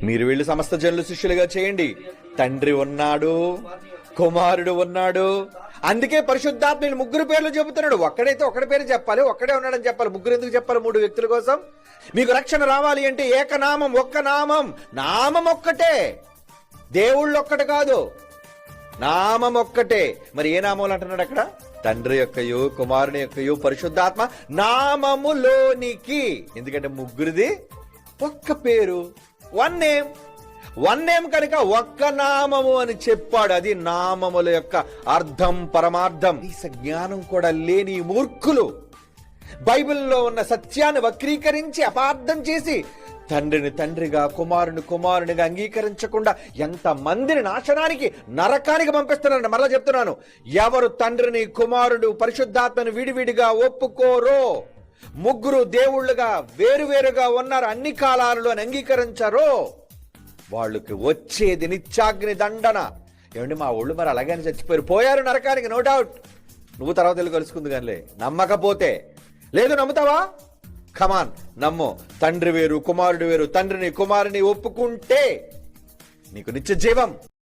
మీరు వీళ్ళు సమస్త జనులు శిష్యులుగా చేయండి. తండ్రి ఉన్నాడు, కుమారుడు ఉన్నాడు. అందుకే పరిశుద్ధాత్మ ముగ్గురు పేర్లు చెబుతున్నాడు. ఒక్కడైతే ఒక్కడి పేరు చెప్పాలి, ఒక్కడే ఉన్నాడని చెప్పాలి. ముగ్గురు ఎందుకు చెప్పాలి? 3 వ్యక్తుల కోసం. మీకు రక్షణ రావాలి అంటే ఏకనామం, ఒక్క నామం. నామం ఒక్కటే, దేవుళ్ళు ఒక్కటి కాదు, నామం ఒక్కటే. మరి ఏ నామములు అంటున్నాడు అక్కడ? తండ్రి యొక్కయు, కుమారుని యొక్కయు, పరిశుద్ధాత్మ నామములోనికి. ఎందుకంటే ముగ్గురిది ఒక్క పేరు, వన్ నేమ్ కనుక ఒక్క నామము అని చెప్పాడు. అది నామముల యొక్క అర్థం, పరమార్థం. ఈ జ్ఞానం కూడా లేని మూర్ఖులు బైబిల్లో ఉన్న సత్యాన్ని వక్రీకరించి అపార్థం చేసి తండ్రిని తండ్రిగా, కుమారుని కుమారునిగా అంగీకరించకుండా ఎంత మందిని నాశనానికి, నరకానికి పంపిస్తున్నారని మరలా చెప్తున్నాను. ఎవరు తండ్రిని, కుమారుడు, పరిశుద్ధాత్మను విడివిడిగా ఒప్పుకోరో, ముగ్గురు దేవుళ్ళుగా వేరువేరుగా ఉన్నారు అన్ని కాలాలలో అని అంగీకరించారో, వాళ్ళకి వచ్చేది నిత్యాగ్ని దండన. ఏమండి, మా ఊళ్ళు మరి అలాగని చచ్చిపోయారు, పోయారు నరకానికి, నో డౌట్. నువ్వు తర్వాత వెళ్ళి కలుసుకుంది కానీ నమ్మకపోతే. లేదు, నమ్ముతావా? కమాన్, నమ్ము. తండ్రి వేరు, కుమారుడు వేరు. తండ్రిని కుమారుని ఒప్పుకుంటే నీకు నిత్య జీవం.